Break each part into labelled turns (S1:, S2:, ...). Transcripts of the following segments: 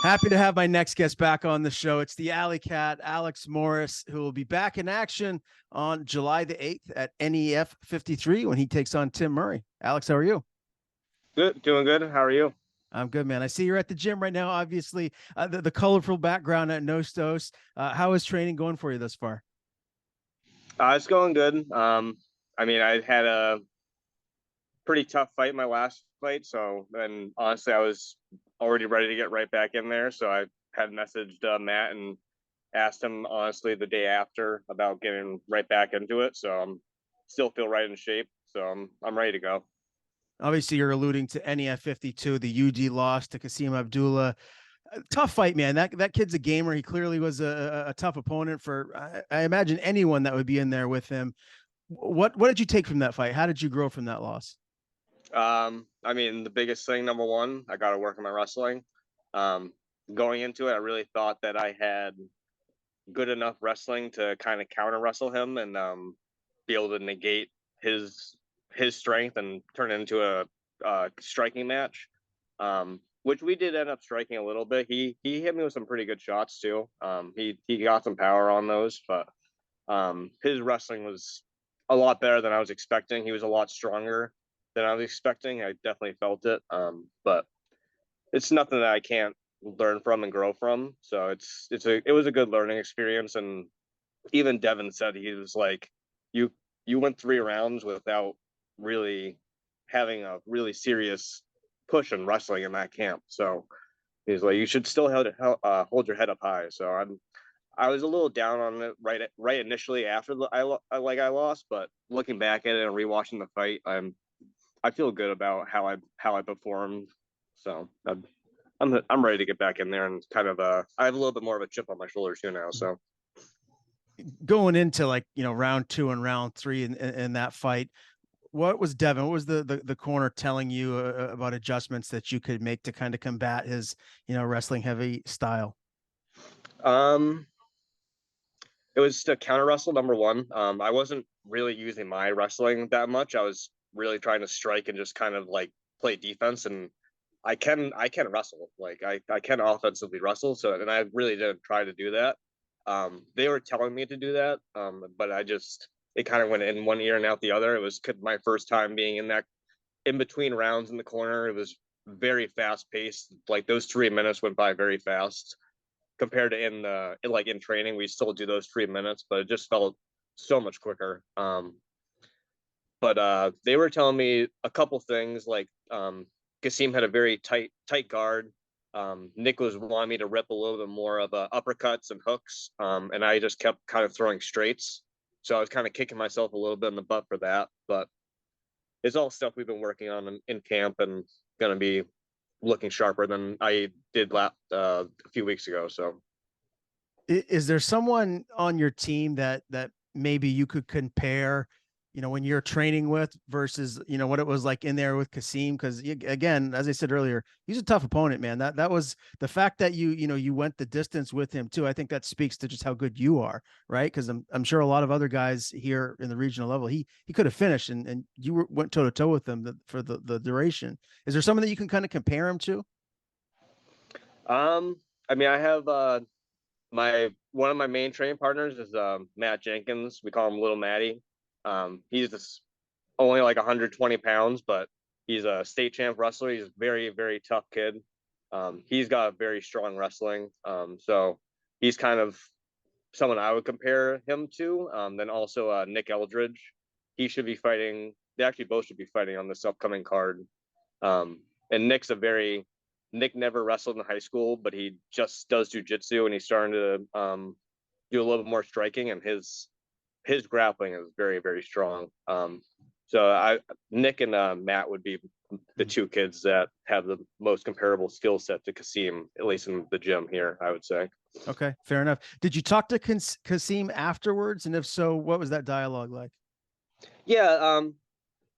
S1: Happy to have my next guest back on the show. It's the Alley Cat, Alex Morris, who will be back in action on July the 8th at NEF 53 when he takes on Timm Murray. Alex, how are you?
S2: Good, doing good. How are you?
S1: I'm good, man. I see you're at the gym right now. Obviously, the colorful background at Nostos. How is training going for you thus far?
S2: It's going good. I had a pretty tough fight in my last fight, so and honestly, I was already ready to get right back in there. So I had messaged Matt and asked him honestly the day after about getting right back into it. So I'm still feel right in shape. So I'm ready to go.
S1: Obviously, you're alluding to NEF 52, the UD loss to Kasim Abdullah. Tough fight, man. That kid's a gamer. He clearly was a tough opponent for I imagine anyone that would be in there with him. What did you take from that fight? How did you grow from that loss?
S2: The biggest thing, number one, I got to work on my wrestling. Um, Going into it, I really thought that I had good enough wrestling to kind of counter wrestle him and be able to negate his his strength and turn it into a striking match. Which we did end up striking a little bit. He hit me with some pretty good shots too. He got some power on those, but his wrestling was a lot better than I was expecting. He was a lot stronger than I was expecting. I definitely felt it. But it's nothing that I can't learn from and grow from. So it was a good learning experience. And even Devin said he was like, you you went 3 rounds without really having a really serious push in wrestling in that camp. So he's like, you should still hold your head up high. So I was a little down on it right initially after I lost, but looking back at it and rewatching the fight, I feel good about how I performed. So I'm ready to get back in there and kind of I have a little bit more of a chip on my shoulder too now. So
S1: Going into round two and round three in that fight, what was Devin? What was the corner telling you about adjustments that you could make to kind of combat his wrestling heavy style?
S2: um, it was the counter wrestle number one. I wasn't really using my wrestling that much. I was really trying to strike and just kind of like play defense and I can wrestle. Like I can offensively wrestle. So and I really didn't try to do that. They were telling me to do that, but it kind of went in one ear and out the other. It was my first time being in that in between rounds in the corner. It was very fast paced. Like those 3 minutes went by very fast compared to in training. We still do those 3 minutes, but it just felt so much quicker. But they were telling me a couple things like Kasim had a very tight guard. Nick was wanting me to rip a little bit more of uppercuts and hooks, and I just kept kind of throwing straights. So I was kind of kicking myself a little bit in the butt for that. But it's all stuff we've been working on in camp and going to be looking sharper than I did a few weeks ago. So
S1: Is there someone on your team that maybe you could compare, when you're training with versus what it was like in there with Kasim? Because again, as I said earlier, he's a tough opponent, man. That was the fact that you went the distance with him too. I think that speaks to just how good you are, right? Because I'm sure a lot of other guys here in the regional level, he could have finished, and went toe to toe with him for the duration. Is there someone that you can kind of compare him to?
S2: um, I have my one of my main training partners is Matt Jenkins. We call him Little Matty. He's this only like 120 pounds, but he's a state champ wrestler. He's a very, very tough kid. He's got very strong wrestling. So he's kind of someone I would compare him to. Then also Nick Eldridge. He should be fighting. They actually both should be fighting on this upcoming card. And Nick never wrestled in high school, but he just does jujitsu and he's starting to do a little bit more striking, and his grappling is very, very strong. So Nick and Matt would be the two kids that have the most comparable skill set to Kasim, at least in the gym here, I would say.
S1: Okay, fair enough. Did you talk to Kasim afterwards? And if so, what was that dialogue like?
S2: Yeah,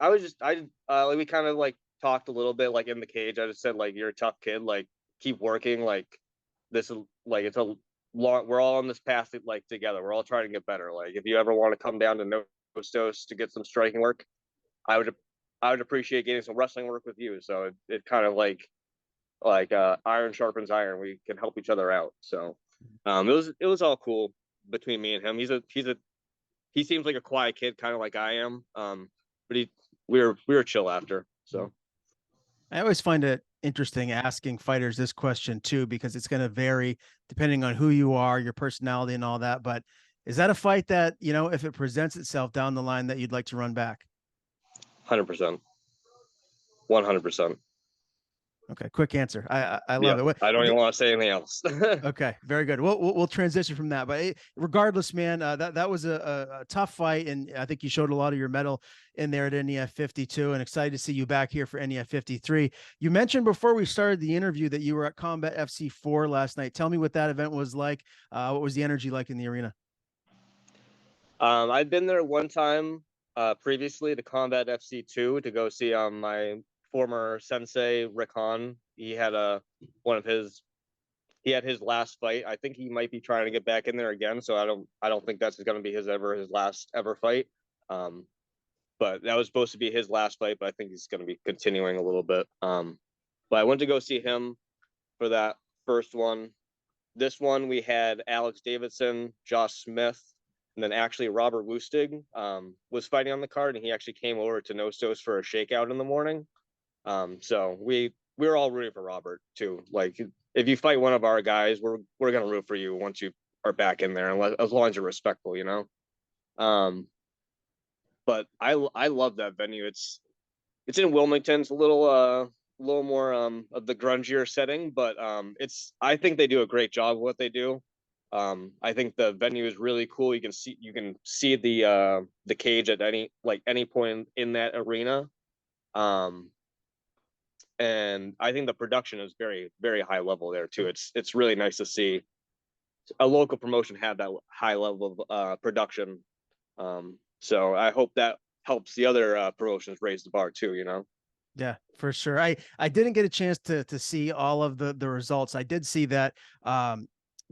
S2: I was just I like we kind of like talked a little bit like in the cage. I just said like you're a tough kid, like keep working, like this is like it's a long. We're all on this path like together. We're all trying to get better. Like if you ever want to come down to Nostos to get some striking work, I would I would appreciate getting some wrestling work with you. So it kind of like like iron sharpens iron. We can help each other out. So it was all cool between me and him. He seems like a quiet kid, kind of like I am. But we were chill after. So
S1: I always find it interesting asking fighters this question too, because it's going to vary depending on who you are, your personality, and all that. But is that a fight that, if it presents itself down the line, that you'd like to run back?
S2: 100%, 100%.
S1: Okay, quick answer. I
S2: Yeah,
S1: love it.
S2: I don't even want to say anything else.
S1: Okay, very good. We'll transition from that, but regardless, man, that was a tough fight, and I think you showed a lot of your mettle in there at NEF 52, and excited to see you back here for NEF 53. You mentioned before we started the interview that you were at Combat FC 4 last night. Tell me what that event was like. What was the energy like in the arena?
S2: I've been there one time previously to Combat FC 2 to go see my former sensei Rick Hahn. He had his last fight. I think he might be trying to get back in there again. So I don't think that's going to be his last ever fight. But that was supposed to be his last fight. But I think he's going to be continuing a little bit. But I went to go see him for that first one. This one we had Alex Davidson, Josh Smith, and then actually Robert Lustig was fighting on the card, and he actually came over to Nostos for a shakeout in the morning. So we were all rooting for Robert too. Like if you fight one of our guys, we're gonna root for you once you are back in there, as long as you're respectful, you know. But I love that venue. It's in Wilmington. It's a little more of the grungier setting, but I think they do a great job of what they do. I think the venue is really cool. You can see the cage at any point in that arena. And I think the production is very, very high level there too. It's really nice to see a local promotion have that high level of production. So I hope that helps the other promotions raise the bar too, you know.
S1: Yeah, for sure. I didn't get a chance to see all of the results. I did see that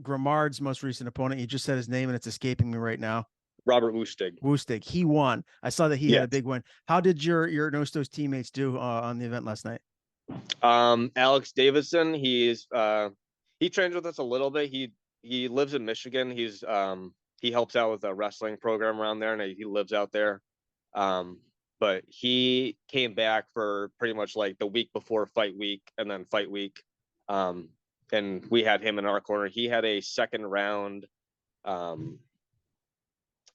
S1: Grimard's most recent opponent. You just said his name and it's escaping me right now.
S2: Robert Lustig.
S1: Woostig. He won. I saw that he had
S2: Yes.
S1: a big win. How did your Nostos teammates do on the event last night?
S2: Alex Davidson, he trains with us a little bit. He lives in Michigan. He helps out with a wrestling program around there, and he lives out there. But he came back for pretty much like the week before fight week and then fight week. And we had him in our corner. He had a second round.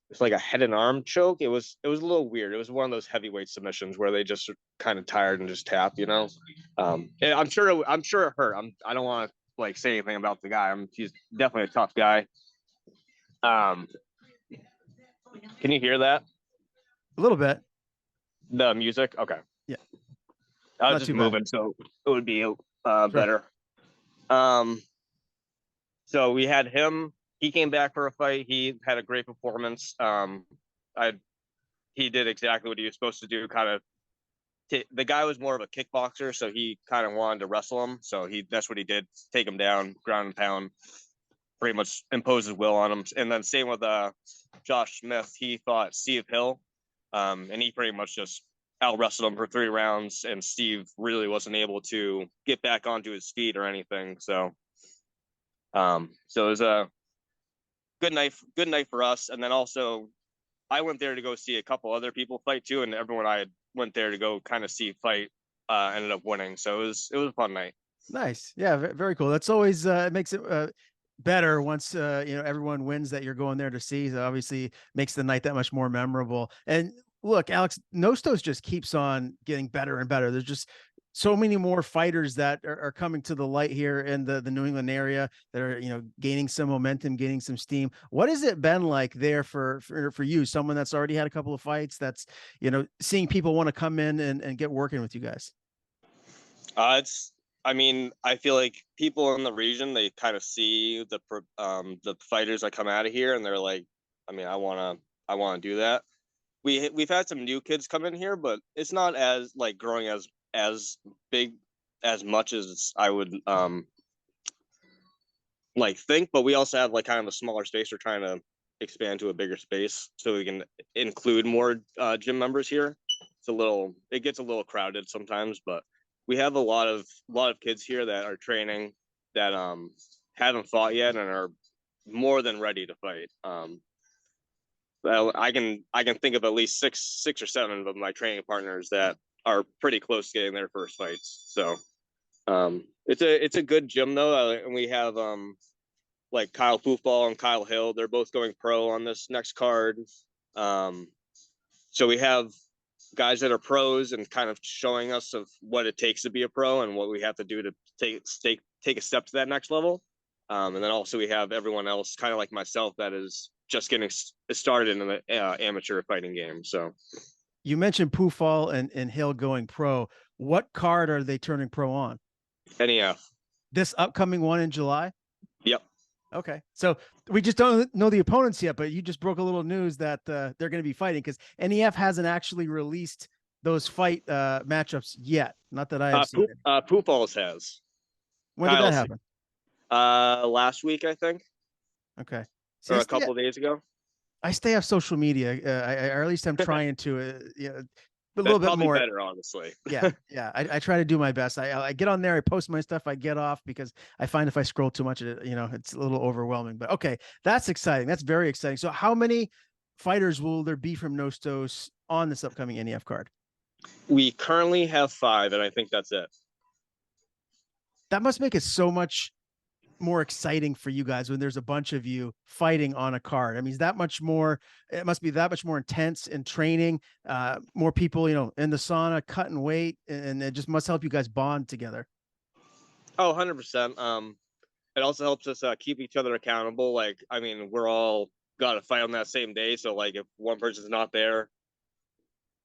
S2: It's like a head and arm choke. It was a little weird. It was one of those heavyweight submissions where they just kind of tired and just tap, you know. I'm sure it hurt. I don't want to like say anything about the guy. He's definitely a tough guy. Can you hear that?
S1: A little bit.
S2: The music? Okay.
S1: Yeah.
S2: I
S1: Not
S2: was just
S1: too bad.
S2: moving, so it would be
S1: Sure.
S2: better. So we had him. He came back for a fight. He had a great performance. He did exactly what he was supposed to do. The guy was more of a kickboxer, so he kind of wanted to wrestle him. So that's what he did: take him down, ground and pound, pretty much impose his will on him. And then same with Josh Smith. He fought Steve Hill, and he pretty much just out wrestled him for 3 rounds. And Steve really wasn't able to get back onto his feet or anything. So it was a good night for us. And then also I went there to go see a couple other people fight too, and everyone I went there to go kind of see fight ended up winning. So it was a fun night.
S1: Nice. Yeah, very cool. That's always it makes it better once everyone wins that you're going there to see. So obviously makes the night that much more memorable. And look, Alex, Nostos just keeps on getting better and better. There's just so many more fighters that are coming to the light here in the New England area that are, gaining some momentum, gaining some steam. What has it been like there for you, someone that's already had a couple of fights, that's, seeing people want to come in and get working with you guys?
S2: I feel like people in the region, they kind of see the fighters that come out of here and they're like, I want to do that. We've had some new kids come in here, but it's not as like growing as big as much as I would like think, but we also have like kind of a smaller space. We're trying to expand to a bigger space so we can include more gym members here. It gets a little crowded sometimes, but we have a lot of kids here that are training that haven't fought yet and are more than ready to fight. I can think of at least six or seven of my training partners that are pretty close to getting their first fights. So it's a good gym though, and we have like Kyle Foofball and Kyle Hill. They're both going pro on this next card. So we have guys that are pros and kind of showing us of what it takes to be a pro and what we have to do to take a step to that next level. And then also we have everyone else, kind of like myself, that is just getting started in the amateur fighting game. So
S1: You mentioned Poofall and Hill going pro. What card are they turning pro on?
S2: NEF.
S1: This upcoming one in July?
S2: Yep.
S1: Okay. So we just don't know the opponents yet, but you just broke a little news that they're going to be fighting, because NEF hasn't actually released those fight matchups yet. Not that I have seen it.
S2: Poofalls has.
S1: When did that happen?
S2: Last week, I think.
S1: Okay.
S2: See, or a couple days ago.
S1: I stay off social media, or at least I'm trying to. A
S2: That's
S1: little bit more
S2: better, honestly.
S1: yeah. I try to do my best. I get on there, I post my stuff, I get off, because I find if I scroll too much, it's a little overwhelming. But okay, that's exciting. That's very exciting. So how many fighters will there be from Nostos on this upcoming NEF card?
S2: We currently have 5, and I think that's it.
S1: That must make it so much more exciting for you guys when there's a bunch of you fighting on a card. I mean, it must be that much more intense in training, more people, in the sauna, cutting weight, and it just must help you guys bond together.
S2: Oh, 100%. It also helps us keep each other accountable. Like, I mean, we're all got to fight on that same day. So like, if one person's not there,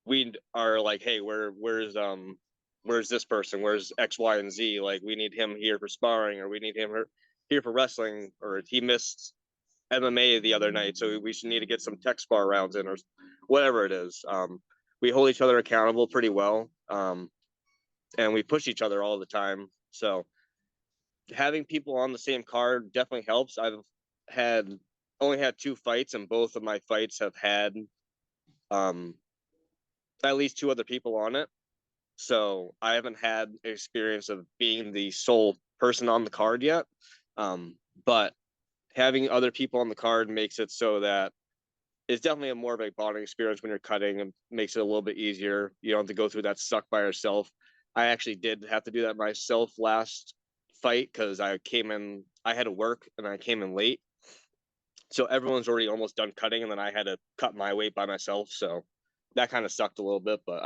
S2: we are like, hey, where's this person? Where's X, Y, and Z? Like, we need him here for sparring, or we need him here for wrestling, or he missed MMA the other night, so we should need to get some tech spar rounds in, or whatever it is. We hold each other accountable pretty well, and we push each other all the time. So having people on the same card definitely helps. I've only had 2 fights, and both of my fights have had at least 2 other people on it. So I haven't had experience of being the sole person on the card yet. But having other people on the card makes it so that it's definitely a more of a bonding experience when you're cutting, and makes it a little bit easier. You don't have to go through that suck by yourself. I actually did have to do that myself last fight, because I had to work and I came in late. So everyone's already almost done cutting, and then I had to cut my weight by myself. So that kind of sucked a little bit, but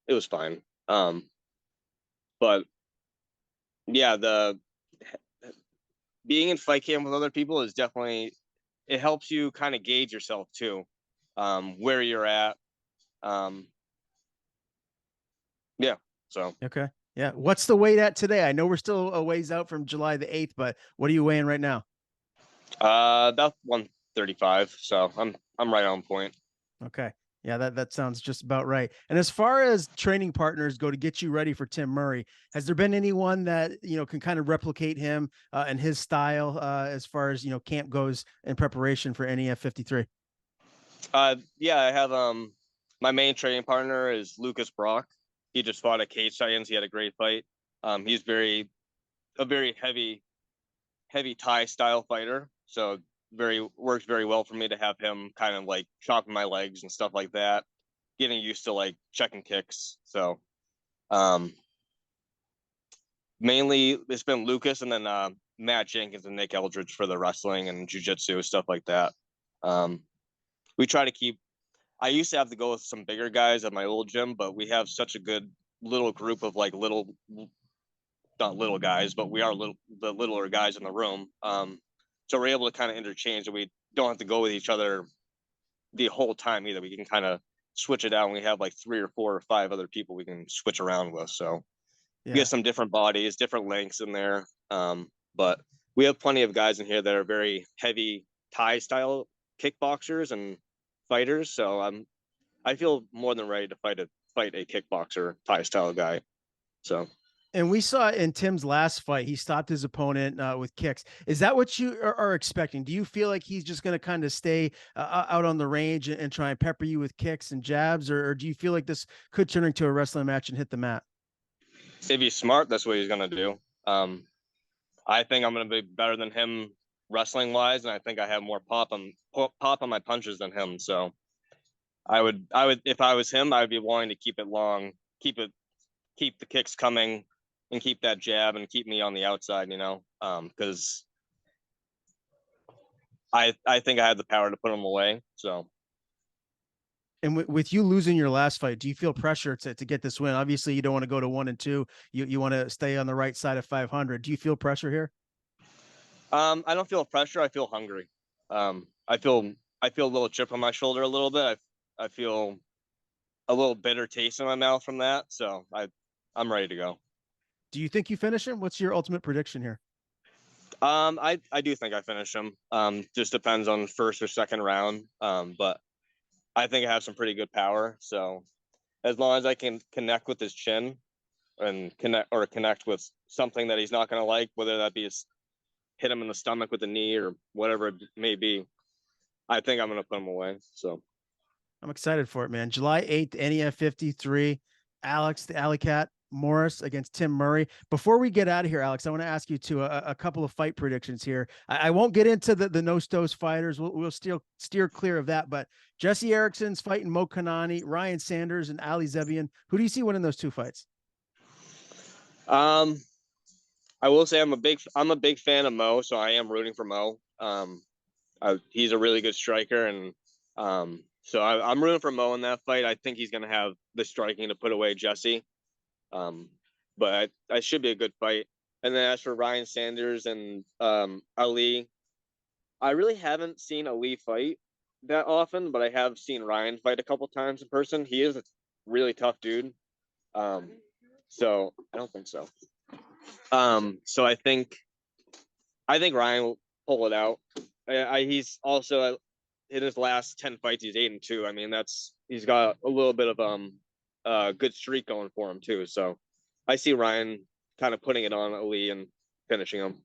S2: it was fine. But yeah, being in fight camp with other people is definitely, it helps you kind of gauge yourself too, where you're at. Yeah. So.
S1: Okay. Yeah. What's the weight at today? I know we're still a ways out from July the 8th, but what are you weighing right now?
S2: About 135. So I'm right on point.
S1: Okay. Yeah, that sounds just about right. And as far as training partners go to get you ready for Timm Murray, has there been anyone that can kind of replicate him and his style as far as camp goes in preparation for NEF 53?
S2: Yeah, I have my main training partner is Lucas Brock. He just fought at Cage Titans. He had a great fight. He's a very heavy Thai style fighter. So works very well for me to have him kind of like chopping my legs and stuff like that, getting used to like checking kicks. So mainly it's been Lucas, and then Matt Jenkins and Nick Eldridge for the wrestling and jiu-jitsu, stuff like that. We try to keep, I used to have to go with some bigger guys at my old gym, but we have such a good little group of like not little guys, but we are the littler guys in the room. So we're able to kind of interchange, and we don't have to go with each other the whole time either. We can kind of switch it out, and we have like 3 or 4 or 5 other people we can switch around with. So yeah. We get some different bodies, different lengths in there. But we have plenty of guys in here that are very heavy Thai style kickboxers and fighters. So I feel more than ready to fight a kickboxer Thai style guy. So.
S1: And we saw in Tim's last fight, he stopped his opponent with kicks. Is that what you are expecting? Do you feel like he's just going to kind of stay out on the range and try and pepper you with kicks and jabs, or do you feel like this could turn into a wrestling match and hit the mat?
S2: If he's smart, that's what he's gonna do. I think I'm gonna be better than him wrestling wise, and I think I have more pop on my punches than him. So I would if I was him, I would be willing to keep it long, keep the kicks coming, and keep that jab and keep me on the outside. Because I think I have the power to put him away. So
S1: And with you losing your last fight, do you feel pressure to get this win? Obviously, you don't want to go to 1-2. You want to stay on the right side of 500. Do you feel pressure here?
S2: I don't feel pressure. I feel hungry. I feel a little chip on my shoulder a little bit. I feel a little bitter taste in my mouth from that. So I'm ready to go.
S1: Do you think you finish him? What's your ultimate prediction here?
S2: I do think I finish him. Just depends on first or second round. But I think I have some pretty good power. So as long as I can connect with his chin and connect with something that he's not going to like, whether that be hit him in the stomach with a knee or whatever it may be, I think I'm going to put him away. So
S1: I'm excited for it, man. July 8th, NEF 53. Alex, the Alley Cat Morris against Timm Murray. Before we get out of here, Alex, I want to ask you a couple of fight predictions here. I won't get into the Nostos fighters. We'll still steer clear of that. But Jesse Erickson's fighting Mo Kanani, Ryan Sanders, and Ali Zebian. Who do you see winning those two fights?
S2: I will say I'm a big fan of Mo, so I am rooting for Mo. He's a really good striker, and so I'm rooting for Mo in that fight. I think he's going to have the striking to put away Jesse. But I should be a good fight. And then as for Ryan Sanders and Ali, I really haven't seen Ali fight that often, but I have seen Ryan fight a couple times in person. He is a really tough dude. So I don't think so. So I think Ryan will pull it out. He's also in his last 10 fights, he's 8-2. I mean, he's got a little bit of good streak going for him too. So I see Ryan kind of putting it on Ali and finishing him.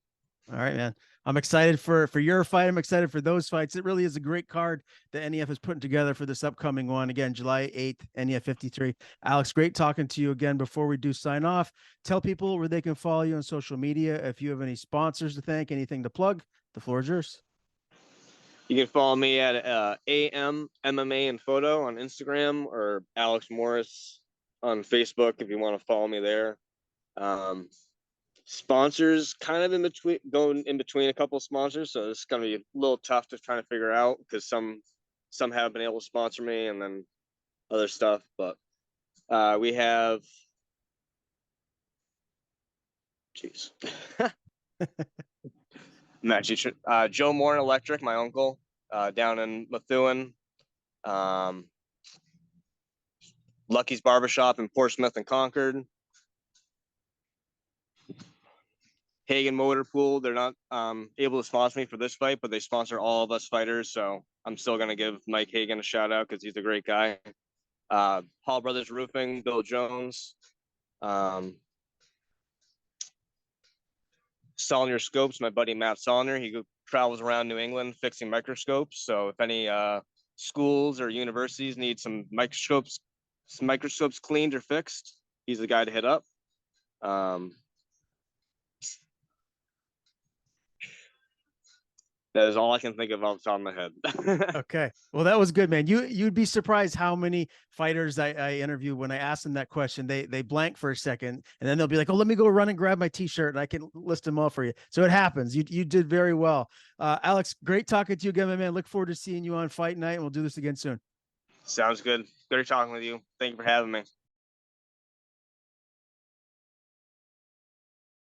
S1: All right, man. I'm excited for your fight. I'm excited for those fights. It really is a great card that NEF is putting together for this upcoming one. Again, July 8th, NEF 53. Alex, great talking to you again. Before we do sign off, tell people where they can follow you on social media. If you have any sponsors to thank, anything to plug, the floor is yours.
S2: You can follow me at AM MMA and Photo on Instagram, or Alex Morris on Facebook if you want to follow me there. Sponsors kind of going in between a couple of sponsors, so it's going to be a little tough to try to figure out because some have been able to sponsor me and then other stuff. But we have, jeez. Joe Moore Electric, my uncle, down in Methuen. Lucky's Barbershop in Portsmouth and Concord. Hagen Motor Pool, they're not able to sponsor me for this fight, but they sponsor all of us fighters. So I'm still going to give Mike Hagen a shout out because he's a great guy. Hall Brothers Roofing, Bill Jones. Solnier Scopes, my buddy Matt Solnier. He travels around New England fixing microscopes. So if any schools or universities need some microscopes cleaned or fixed, he's the guy to hit up. That is all I can think of off the top of my head.
S1: Okay. Well, that was good, man. You'd be surprised how many fighters I interview when I ask them that question, they blank for a second and then they'll be like, oh, let me go run and grab my t-shirt and I can list them all for you. So it happens. You did very well. Alex, great talking to you again, my man. Look forward to seeing you on fight night and we'll do this again soon.
S2: Sounds good. Great talking with you. Thank you for having me.